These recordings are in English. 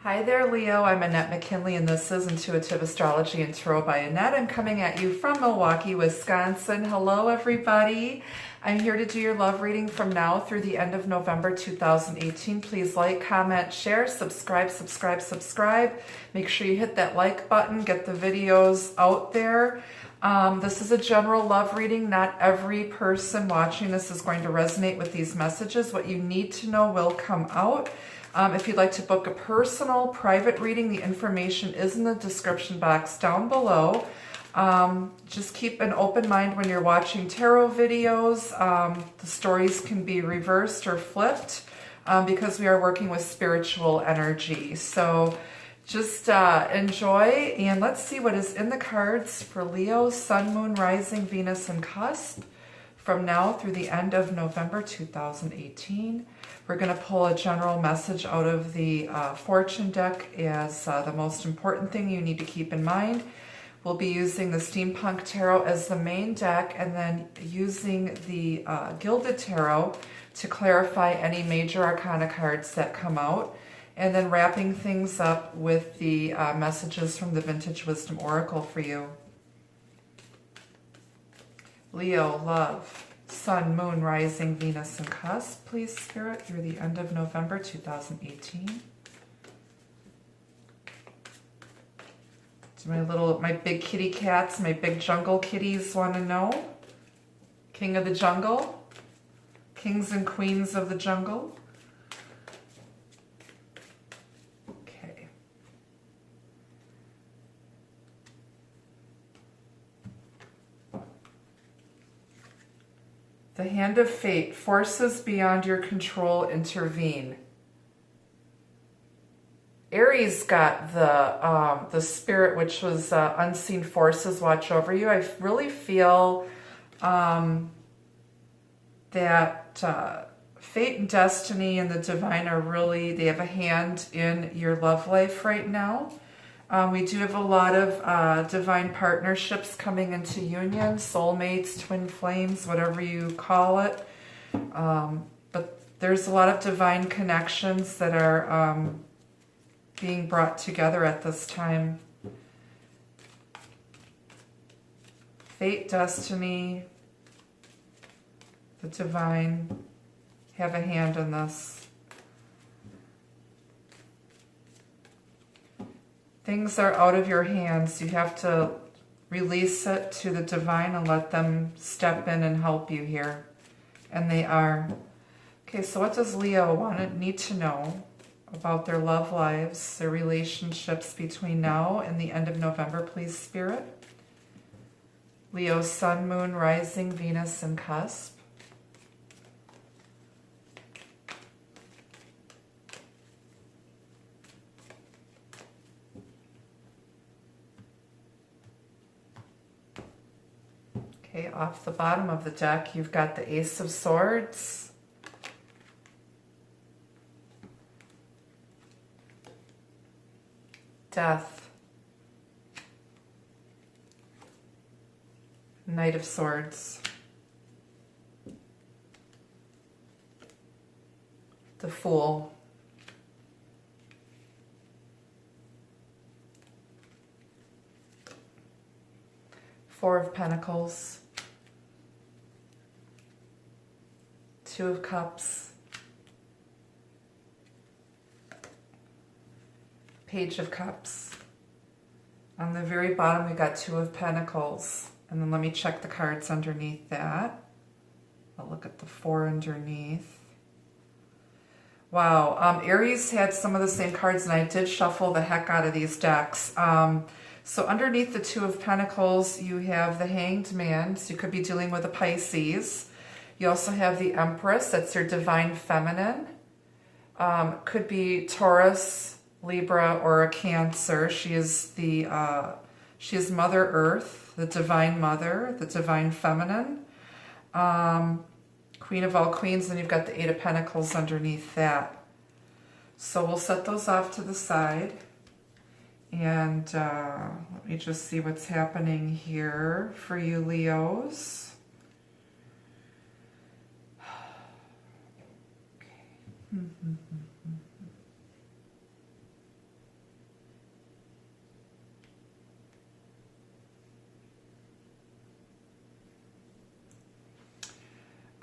Hi there, Leo. I'm Annette McKinley, and this is Intuitive Astrology and Tarot by Annette. I'm coming at you from Milwaukee, Wisconsin. Hello, everybody. I'm here to do your love reading from now through the end of November 2018. Please like, comment, share, subscribe. Make sure you hit that like button, get the videos out there. This is a general love reading. Not every person watching this is going to resonate with these messages. What you need to know will come out. If you'd like to book a personal private reading, the information is in the description box down below. Just keep an open mind when you're watching tarot videos. The stories can be reversed or flipped because we are working with spiritual energy. So just enjoy, and let's see what is in the cards for Leo, Sun, Moon, Rising, Venus, and Cusp from now through the end of November 2018. We're going to pull a general message out of the fortune deck as the most important thing you need to keep in mind. We'll be using the Steampunk Tarot as the main deck, and then using the Gilded Tarot to clarify any major arcana cards that come out, and then wrapping things up with the messages from the Vintage Wisdom Oracle for you. Leo, love, Sun, Moon, Rising, Venus, and Cusp, please, Spirit, through the end of November 2018. Do my big kitty cats, my big jungle kitties want to know? King of the jungle? Kings and queens of the jungle? Okay. The Hand of Fate, forces beyond your control intervene. Aries got the spirit, which was unseen forces watch over you. I really feel that fate and destiny and the divine are really, they have a hand in your love life right now. We do have a lot of divine partnerships coming into union, soulmates, twin flames, whatever you call it. But there's a lot of divine connections that are being brought together at this time. Fate, destiny, the divine have a hand in this. Things are out of your hands. You have to release it to the divine and let them step in and help you here. And they are. Okay, so what does Leo need to know about their love lives, their relationships between now and the end of November, please, Spirit? Leo, Sun, Moon, Rising, Venus, and Cusp. Okay, off the bottom of the deck, you've got the Ace of Swords, Death, Knight of Swords, the Fool, Four of Pentacles, Two of Cups, Page of Cups. On the very bottom, we got Two of Pentacles. And then let me check the cards underneath that. I'll look at the Four underneath. Wow, Aries had some of the same cards, and I did shuffle the heck out of these decks. So underneath the Two of Pentacles, you have the Hanged Man. So you could be dealing with a Pisces. You also have the Empress. That's your divine feminine. Could be Taurus, Libra, or a Cancer. She is Mother Earth, the divine mother, the divine feminine, Queen of all queens, and you've got the Eight of Pentacles underneath that. So we'll set those off to the side, and let me just see what's happening here for you, Leos. Okay.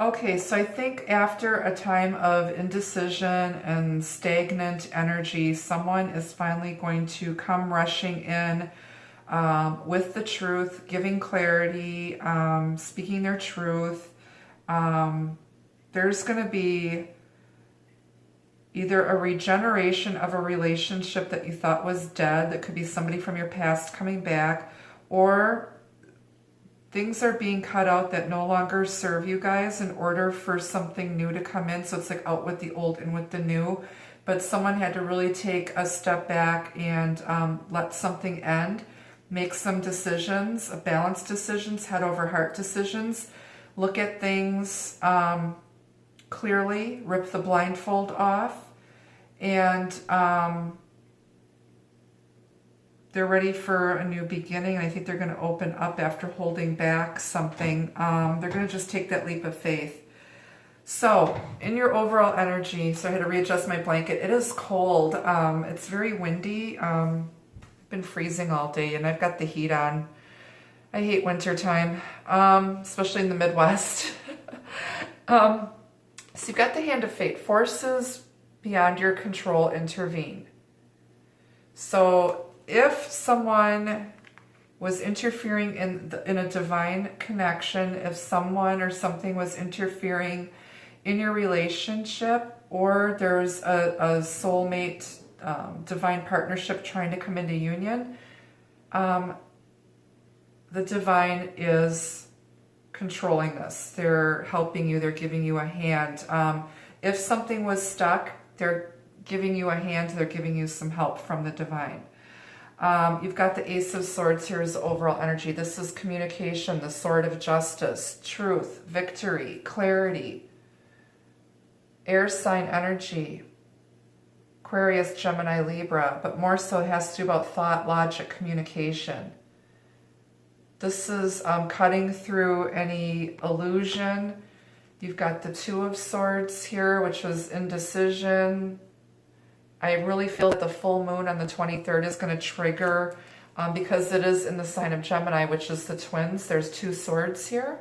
Okay, so I think after a time of indecision and stagnant energy, someone is finally going to come rushing in with the truth, giving clarity, speaking their truth. There's going to be either a regeneration of a relationship that you thought was dead, that could be somebody from your past coming back, or things are being cut out that no longer serve you guys in order for something new to come in. So it's like out with the old and with the new. But someone had to really take a step back and let something end, make some decisions, balanced decisions, head over heart decisions, look at things clearly, rip the blindfold off, and they're ready for a new beginning. I think they're going to open up after holding back something. They're going to just take that leap of faith. So, in your overall energy, so I had to readjust my blanket. It is cold. It's very windy. I've been freezing all day, and I've got the heat on. I hate winter time, especially in the Midwest. So you've got the Hand of Fate. Forces beyond your control intervene. So if someone was interfering in a divine connection, if someone or something was interfering in your relationship, or there's a soulmate, divine partnership trying to come into union, the divine is controlling this. They're helping you. They're giving you a hand. If something was stuck, they're giving you a hand. They're giving you some help from the divine. You've got the Ace of Swords here as overall energy. This is communication, the Sword of Justice, truth, victory, clarity, air sign energy, Aquarius, Gemini, Libra, but more so it has to do about thought, logic, communication. This is cutting through any illusion. You've got the Two of Swords here, which was indecision. I really feel that the full moon on the 23rd is going to trigger, because it is in the sign of Gemini, which is the twins. There's two swords here.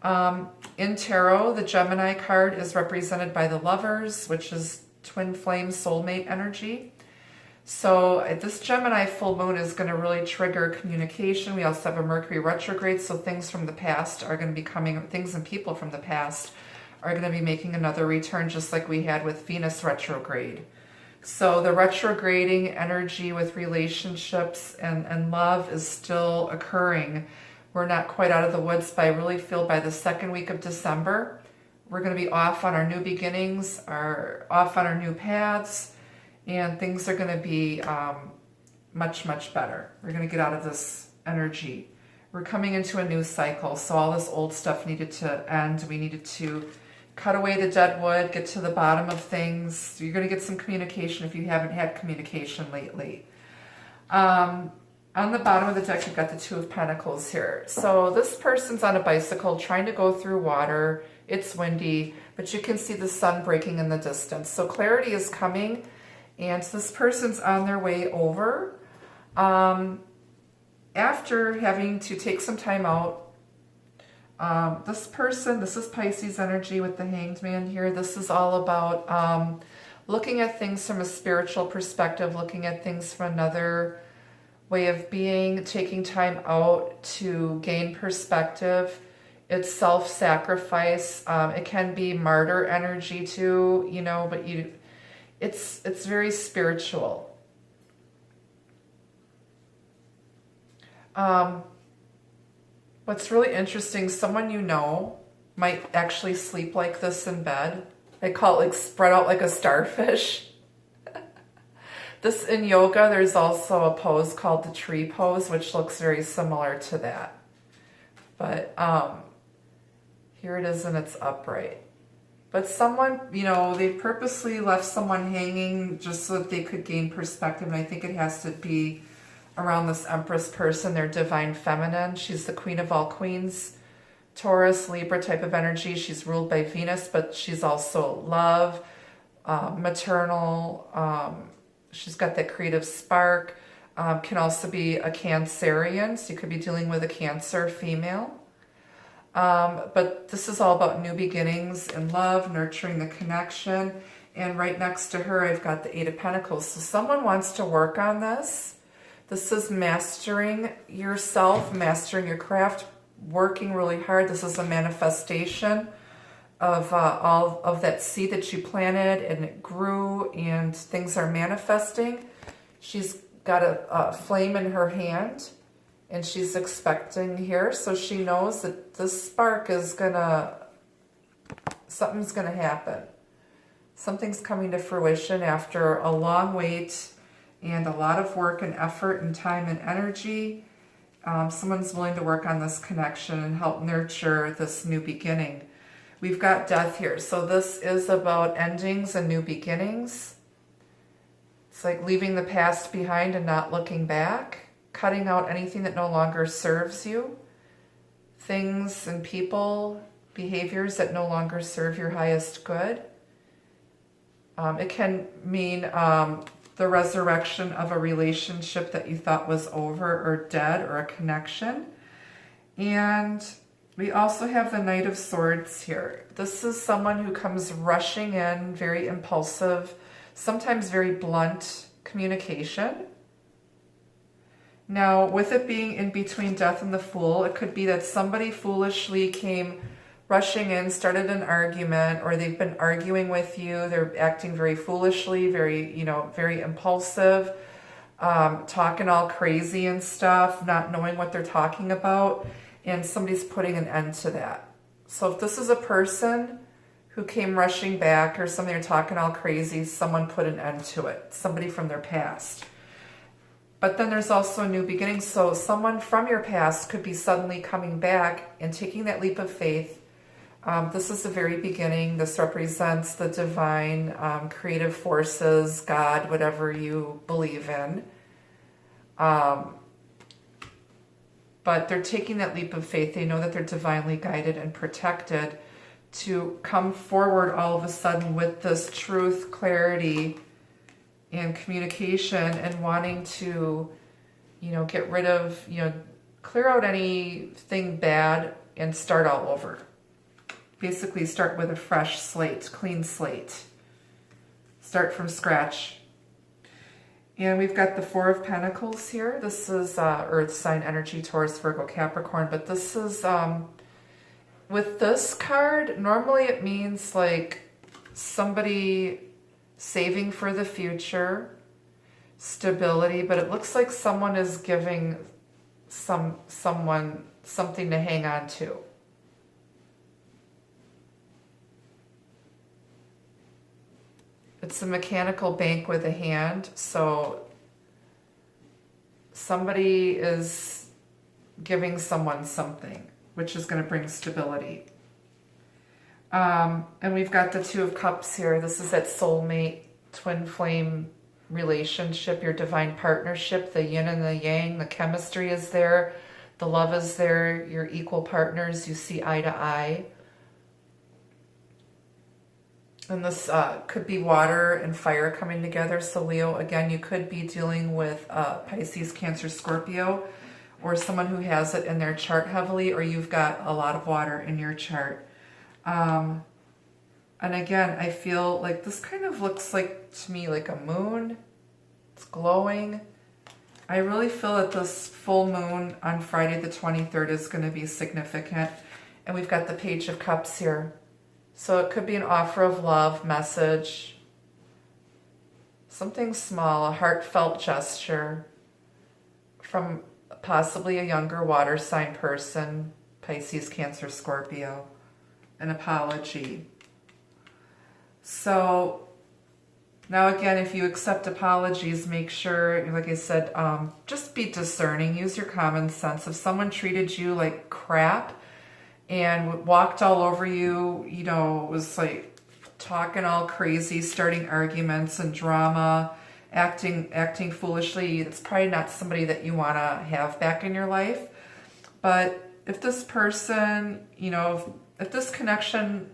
In tarot, the Gemini card is represented by the Lovers, which is twin flame soulmate energy. So this Gemini full moon is going to really trigger communication. We also have a Mercury retrograde, so things from the past are going to be coming, things and people from the past are going to be making another return, just like we had with Venus retrograde. So the retrograding energy with relationships and love is still occurring. We're not quite out of the woods, but I really feel by the second week of December, we're going to be off on our new beginnings, off on our new paths, and things are going to be much, much better. We're going to get out of this energy. We're coming into a new cycle, so all this old stuff needed to end. We needed to cut away the dead wood, get to the bottom of things. You're going to get some communication if you haven't had communication lately. On the bottom of the deck, you've got the Two of Pentacles here. So this person's on a bicycle trying to go through water. It's windy, but you can see the sun breaking in the distance. So clarity is coming, and this person's on their way over. After having to take some time out, this person, this is Pisces energy with the Hanged Man here. This is all about looking at things from a spiritual perspective, looking at things from another way of being, taking time out to gain perspective. It's self-sacrifice. It can be martyr energy too, you know, but it's very spiritual. What's really interesting, someone you know might actually sleep like this in bed. They call it like spread out like a starfish. This in yoga, there's also a pose called the tree pose, which looks very similar to that. But here it is and it's upright. But someone, you know, they purposely left someone hanging just so that they could gain perspective. And I think it has to be around this Empress person, their divine feminine. She's the queen of all queens, Taurus, Libra type of energy. She's ruled by Venus, but she's also love, maternal. She's got that creative spark. Can also be a Cancerian, so you could be dealing with a Cancer female. But this is all about new beginnings in love, nurturing the connection. And right next to her, I've got the Eight of Pentacles. So someone wants to work on this. This is mastering yourself, mastering your craft, working really hard. This is a manifestation of all of that seed that you planted, and it grew, and things are manifesting. She's got a flame in her hand, and she's expecting here. So she knows that this spark is something's gonna happen. Something's coming to fruition after a long wait and a lot of work and effort and time and energy. Someone's willing to work on this connection and help nurture this new beginning. We've got death here. So this is about endings and new beginnings. It's like leaving the past behind and not looking back, cutting out anything that no longer serves you, things and people, behaviors that no longer serve your highest good. It can mean the resurrection of a relationship that you thought was over or dead, or a connection. And we also have the Knight of Swords here. This is someone who comes rushing in, very impulsive, sometimes very blunt communication. Now, with it being in between Death and the Fool, it could be that somebody foolishly came rushing in, started an argument, or they've been arguing with you. They're acting very foolishly, very impulsive, talking all crazy and stuff, not knowing what they're talking about, and somebody's putting an end to that. So if this is a person who came rushing back, or somebody they're talking all crazy, someone put an end to it, somebody from their past. But then there's also a new beginning. So someone from your past could be suddenly coming back and taking that leap of faith. This is the very beginning. This represents the divine, creative forces, God, whatever you believe in. But they're taking that leap of faith. They know that they're divinely guided and protected to come forward all of a sudden with this truth, clarity, and communication, and wanting to, get rid of, clear out anything bad and start all over. Basically start with a fresh slate, clean slate. Start from scratch. And we've got the Four of Pentacles here. This is Earth sign energy, Taurus, Virgo, Capricorn. But this is, with this card, normally it means like somebody saving for the future, stability. But it looks like someone is giving someone something to hang on to. It's a mechanical bank with a hand, so somebody is giving someone something, which is going to bring stability. And we've got the Two of Cups here. This is that soulmate, twin flame relationship, your divine partnership, the yin and the yang. The chemistry is there, the love is there, you're equal partners, you see eye to eye. And this could be water and fire coming together. So Leo, again, you could be dealing with Pisces, Cancer, Scorpio, or someone who has it in their chart heavily, or you've got a lot of water in your chart. And again, I feel like this kind of looks like, to me, like a moon. It's glowing. I really feel that this full moon on Friday the 23rd is going to be significant. And we've got the Page of Cups here. So it could be an offer of love, message, something small, a heartfelt gesture from possibly a younger water sign person, Pisces, Cancer, Scorpio, an apology. So now again, if you accept apologies, make sure, like I said, just be discerning, use your common sense. If someone treated you like crap and walked all over you, was like talking all crazy, starting arguments and drama, acting foolishly, it's probably not somebody that you want to have back in your life. But if this person, if this connection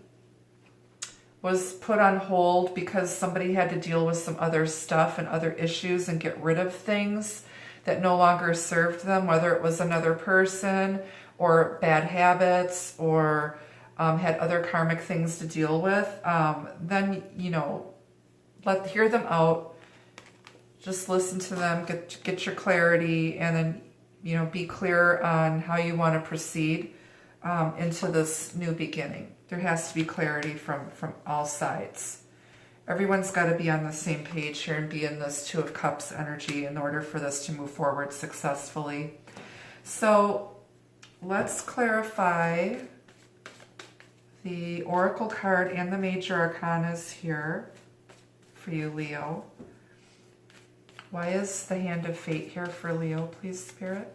was put on hold because somebody had to deal with some other stuff and other issues and get rid of things that no longer served them, whether it was another person or bad habits, or had other karmic things to deal with, then, you know, hear them out. Just listen to them, get your clarity, and then, you know, be clear on how you want to proceed into this new beginning. There has to be clarity from all sides. Everyone's got to be on the same page here and be in this Two of Cups energy in order for this to move forward successfully. So let's clarify the Oracle card and the Major Arcanas here for you, Leo. Why is the Hand of Fate here for Leo, please, Spirit?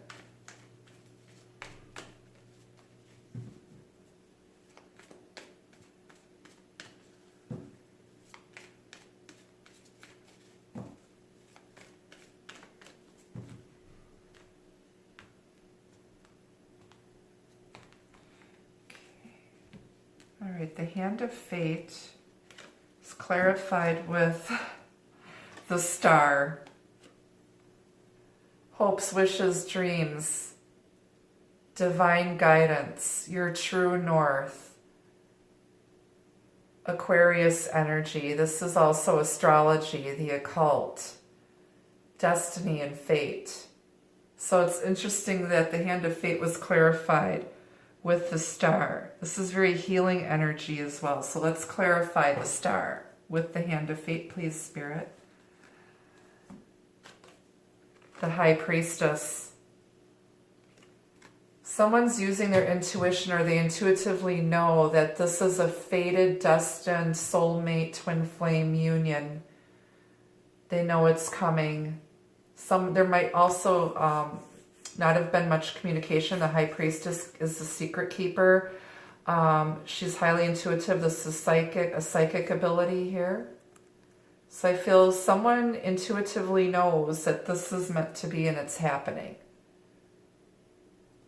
All right, the Hand of Fate is clarified with the Star. Hopes, wishes, dreams, divine guidance, your true north, Aquarius energy. This is also astrology, the occult, destiny and fate. So it's interesting that the Hand of Fate was clarified with the Star. This is very healing energy as well. So let's clarify the Star with the Hand of Fate, please, Spirit. The High Priestess. Someone's using their intuition, or they intuitively know that this is a fated, destined, soulmate, twin flame union. They know it's coming. There might also not have been much communication. The High Priestess is the secret keeper. She's highly intuitive. This is a psychic ability here. So I feel someone intuitively knows that this is meant to be and it's happening.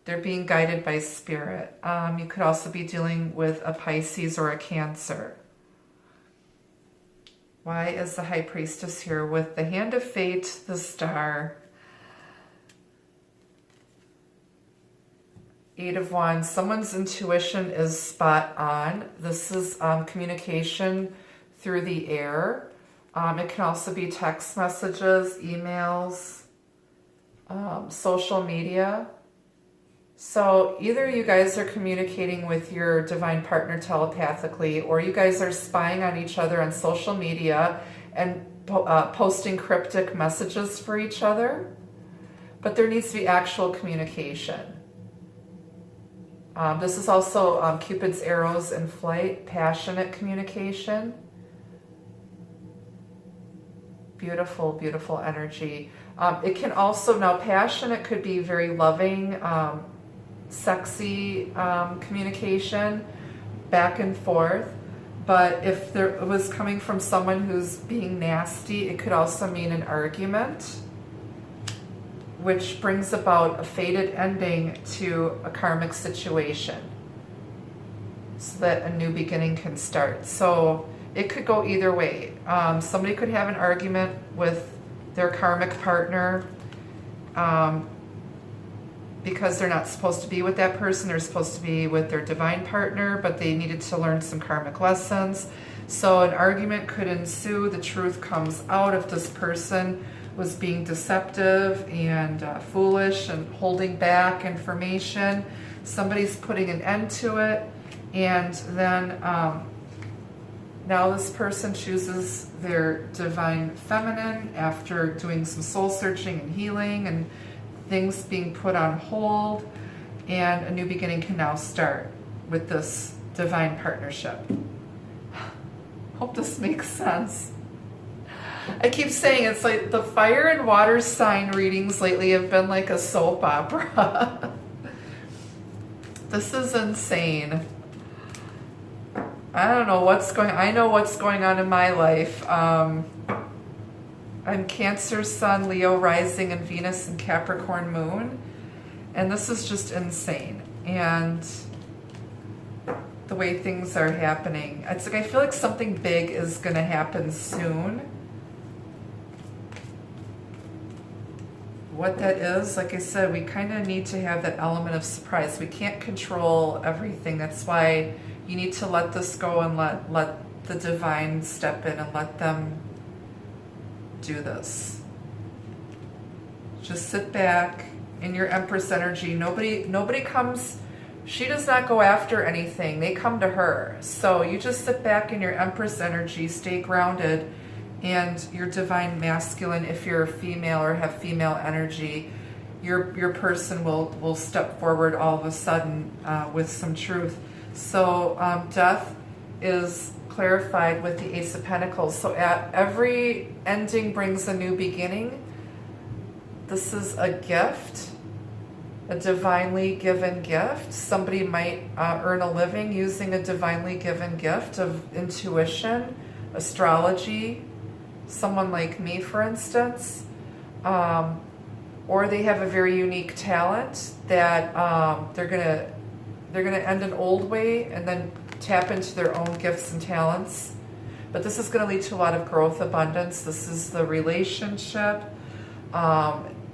They're being guided by spirit. You could also be dealing with a Pisces or a Cancer. Why is the High Priestess here with the Hand of Fate, the Star, Eight of Wands? Someone's intuition is spot on. This is communication through the air. It can also be text messages, emails, social media. So either you guys are communicating with your divine partner telepathically, or you guys are spying on each other on social media and posting cryptic messages for each other. But there needs to be actual communication. This is also Cupid's arrows in flight, passionate communication. Beautiful, beautiful energy. It can also, now passionate could be very loving, sexy communication, back and forth. But if it was coming from someone who's being nasty, it could also mean an argument, which brings about a fated ending to a karmic situation so that a new beginning can start. So it could go either way. Somebody could have an argument with their karmic partner because they're not supposed to be with that person. They're supposed to be with their divine partner, but they needed to learn some karmic lessons. So an argument could ensue. The truth comes out if this person was being deceptive and foolish and holding back information. Somebody's putting an end to it, and then now this person chooses their divine feminine after doing some soul searching and healing and things being put on hold, and a new beginning can now start with this divine partnership. Hope this makes sense. I keep saying it's like the fire and water sign readings lately have been like a soap opera. This is insane. I don't know what's going on. I know what's going on in my life. I'm Cancer Sun, Leo Rising, and Venus and Capricorn Moon. And this is just insane. And the way things are happening. It's like I feel like something big is going to happen soon. what that is, like I said, we kind of need to have that element of surprise. We can't control everything. That's why you need to let this go and let the divine step in and let them do this. Just sit back in your Empress energy. Nobody comes, she does not go after anything. They come to her. So you just sit back in your Empress energy, stay grounded, and your divine masculine, if you're a female or have female energy, your person will step forward all of a sudden with some truth. So death is clarified with the Ace of Pentacles. So at every ending brings a new beginning. This is a gift, a divinely given gift. Somebody might earn a living using a divinely given gift of intuition, astrology, someone like me, for instance, or they have a very unique talent that they're gonna end an old way and then tap into their own gifts and talents. But this is going to lead to a lot of growth, abundance. This is the relationship.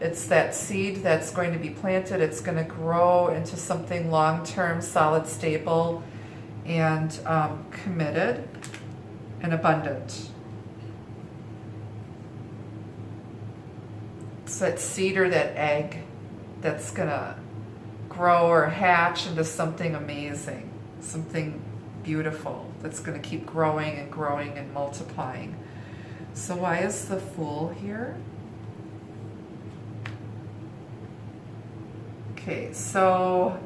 It's that seed that's going to be planted. It's going to grow into something long-term, solid, stable, and committed and abundant. It's that seed or that egg that's going to grow or hatch into something amazing, something beautiful that's going to keep growing and growing and multiplying. So why is the Fool here? Okay, so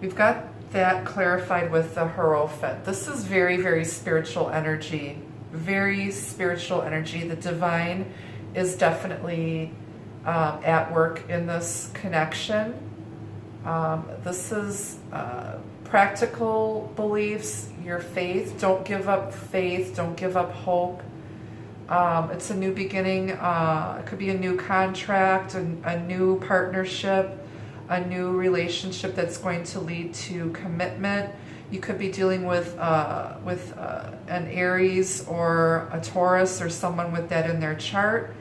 we've got that clarified with the Hierophant. This is very, very spiritual energy. Very spiritual energy. The divine is definitely at work in this connection. This is practical beliefs, your faith. Don't give up faith. Don't give up hope. It's a new beginning. It could be a new contract, a new partnership, a new relationship that's going to lead to commitment. You could be dealing with an Aries or a Taurus or someone with that in their chart.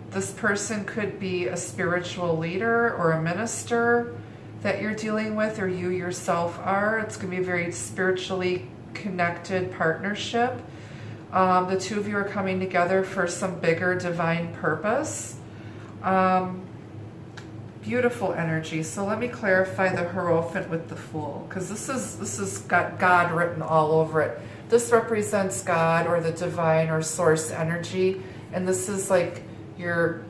This person could be a spiritual leader or a minister that you're dealing with, or you yourself are. It's going to be a very spiritually connected partnership. The two of you are coming together for some bigger divine purpose. Beautiful energy. So let me clarify the Hierophant with the Fool, because this is got God written all over it. This represents God or the divine or source energy, and this is like your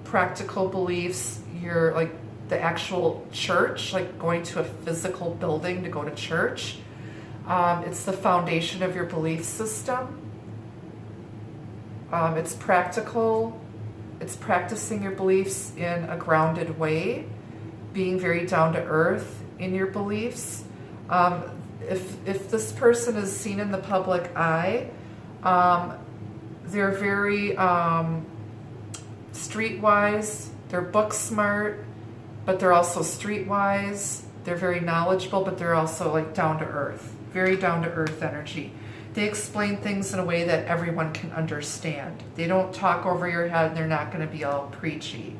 practical beliefs, your like the actual church, like going to a physical building to go to church. It's the foundation of your belief system. It's practical. It's practicing your beliefs in a grounded way, being very down to earth in your beliefs. If this person is seen in the public eye, they're very streetwise. They're book smart, but they're also streetwise. They're very knowledgeable, but they're also like down to earth, very down to earth energy. They explain things in a way that everyone can understand. They don't talk over your head. They're not going to be all preachy.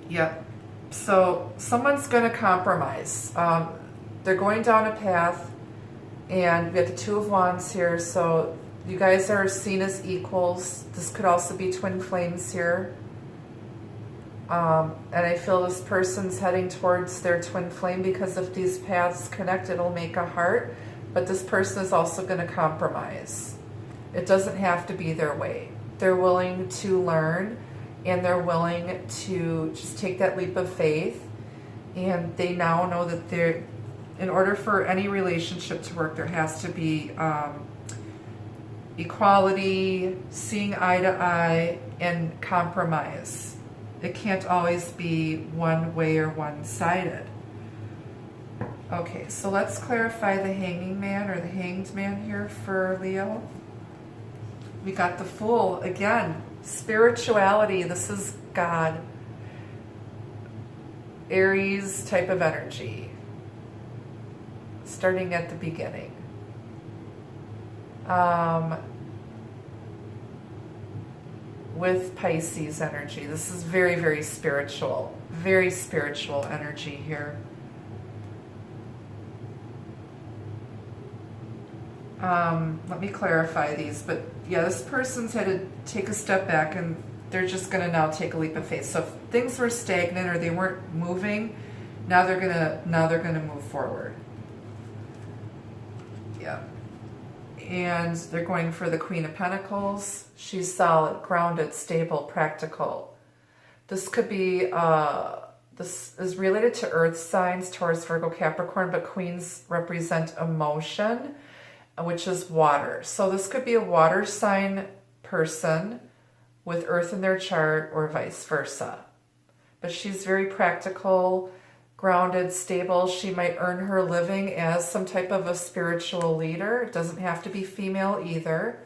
Yep. So someone's going to compromise. They're going down a path, and we have the Two of Wands here. So you guys are seen as equals. This could also be twin flames here. And I feel this person's heading towards their twin flame, because if these paths connect, it'll make a heart. But this person is also going to compromise. It doesn't have to be their way. They're willing to learn, and they're willing to just take that leap of faith. And they now know that they're, in order for any relationship to work, there has to be equality, seeing eye to eye, and compromise. It can't always be one way or one-sided. Okay, so let's clarify the Hanging Man or the Hanged Man here for Leo. We got the Fool. Again, spirituality. This is God. Aries type of energy. Starting at the beginning. with Pisces energy. This is very, very spiritual energy here. Let me clarify these, but yeah, this person's had to take a step back and they're just going to now take a leap of faith. So if things were stagnant or they weren't moving, now they're gonna move forward. Yeah. And they're going for the Queen of Pentacles. She's solid, grounded, stable, practical. This could be, this is related to earth signs, Taurus, Virgo, Capricorn, but queens represent emotion, which is water. So this could be a water sign person with earth in their chart or vice versa. But she's very practical, grounded, stable. She might earn her living as some type of a spiritual leader. It doesn't have to be female either.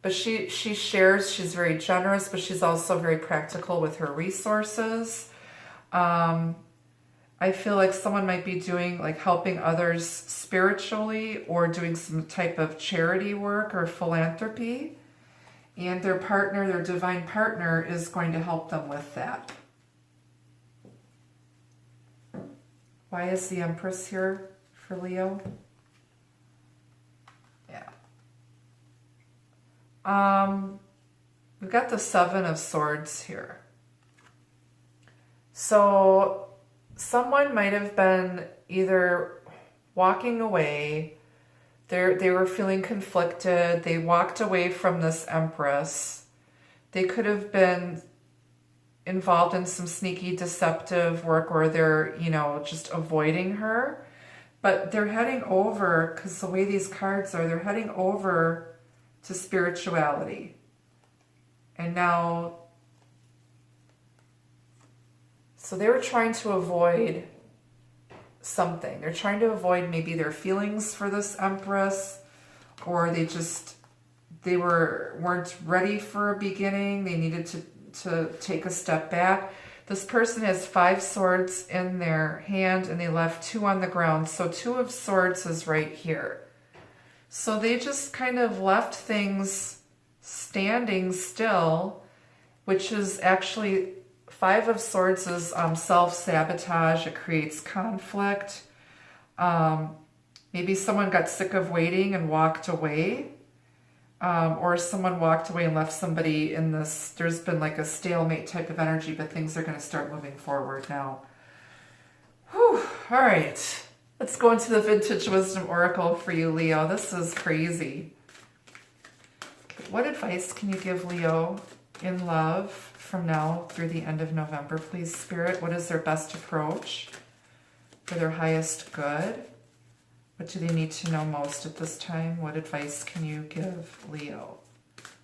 But she shares, she's very generous, but she's also very practical with her resources. I feel like someone might be doing, like, helping others spiritually or doing some type of charity work or philanthropy. And their partner, their divine partner, is going to help them with that. Why is the Empress here for Leo? Yeah. We've got the Seven of Swords here. So someone might have been either walking away, they were feeling conflicted, they walked away from this Empress. They could have been involved in some sneaky deceptive work where they're, you know, just avoiding her. But they're heading over, because the way these cards are, they're heading over to spirituality. And now, so they were trying to avoid something. They're trying to avoid maybe their feelings for this Empress, or they weren't ready for a beginning. They needed to take a step back. This person has 5 swords in their hand and they left 2 on the ground. So 2 of swords is right here. So they just kind of left things standing still, which is actually 5 of swords is self-sabotage. It creates conflict. Maybe someone got sick of waiting and walked away. Or someone walked away and left somebody in this, there's been like a stalemate type of energy, but things are going to start moving forward now. Whew. All right. Let's go into the Vintage Wisdom Oracle for you, Leo. This is crazy. What advice can you give Leo in love from now through the end of November, please, Spirit? What is their best approach for their highest good? What do they need to know most at this time? What advice can you give Leo?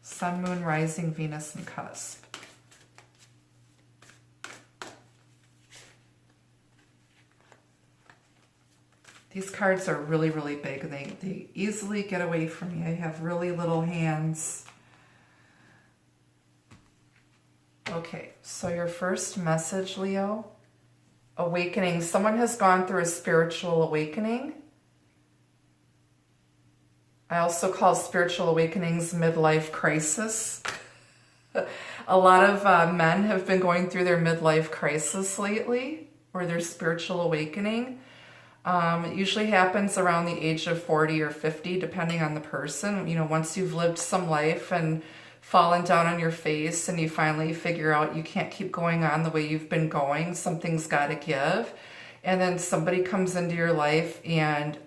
Sun, Moon, Rising, Venus, and Cusp. These cards are really, really big. They easily get away from me. I have really little hands. Okay, so your first message, Leo. Awakening. Someone has gone through a spiritual awakening. I also call spiritual awakenings midlife crisis. A lot of men have been going through their midlife crisis lately, or their spiritual awakening. It usually happens around the age of 40 or 50, depending on the person. You know, once you've lived some life and fallen down on your face and you finally figure out you can't keep going on the way you've been going, something's got to give. And then somebody comes into your life and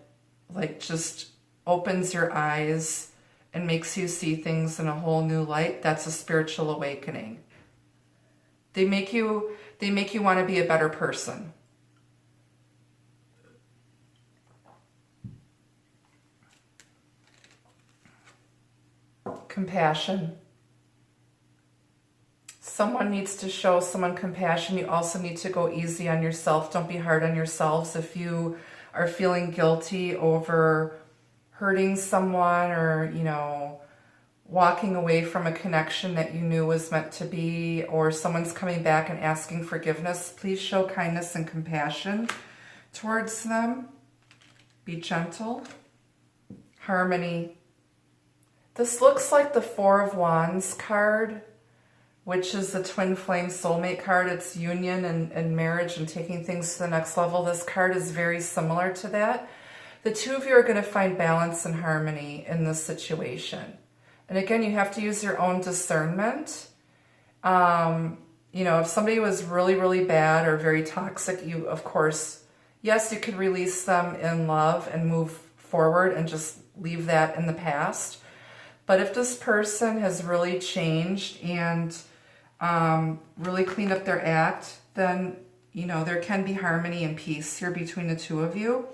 like just opens your eyes and makes you see things in a whole new light. That's a spiritual awakening. They make you want to be a better person. Compassion. Someone needs to show someone compassion. You also need to go easy on yourself. Don't be hard on yourselves. If you are feeling guilty over hurting someone, or, you know, walking away from a connection that you knew was meant to be, or someone's coming back and asking forgiveness, please show kindness and compassion towards them. Be gentle. Harmony. This looks like the Four of Wands card. which is the twin flame soulmate card. It's union and marriage and taking things to the next level. This card is very similar to that. The two of you are going to find balance and harmony in this situation. And again, you have to use your own discernment. You know, if somebody was really, really bad or very toxic, you, of course, yes, you could release them in love and move forward and just leave that in the past. But if this person has really changed and really cleaned up their act, then, you know, there can be harmony and peace here between the two of you.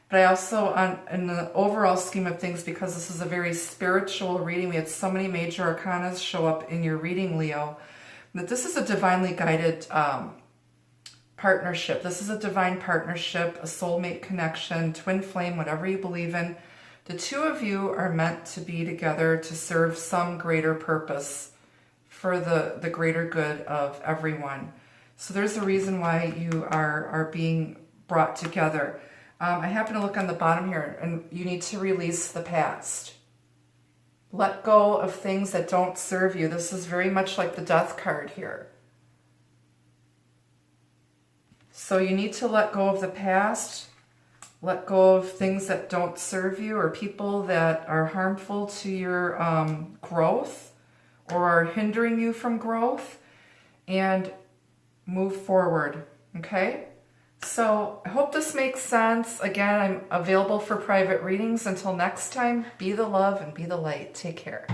But I also, in the overall scheme of things, because this is a very spiritual reading, we had so many major arcanas show up in your reading, Leo, that this is a divinely guided partnership. This is a divine partnership, a soulmate connection, twin flame, whatever you believe in. The two of you are meant to be together to serve some greater purpose for the greater good of everyone. So there's a reason why you are being brought together. I happen to look on the bottom here, and you need to release the past. Let go of things that don't serve you. This is very much like the death card here. So you need to let go of the past, let go of things that don't serve you or people that are harmful to your growth or are hindering you from growth, and move forward, okay? So I hope this makes sense. Again, I'm available for private readings. Until next time, be the love and be the light. Take care.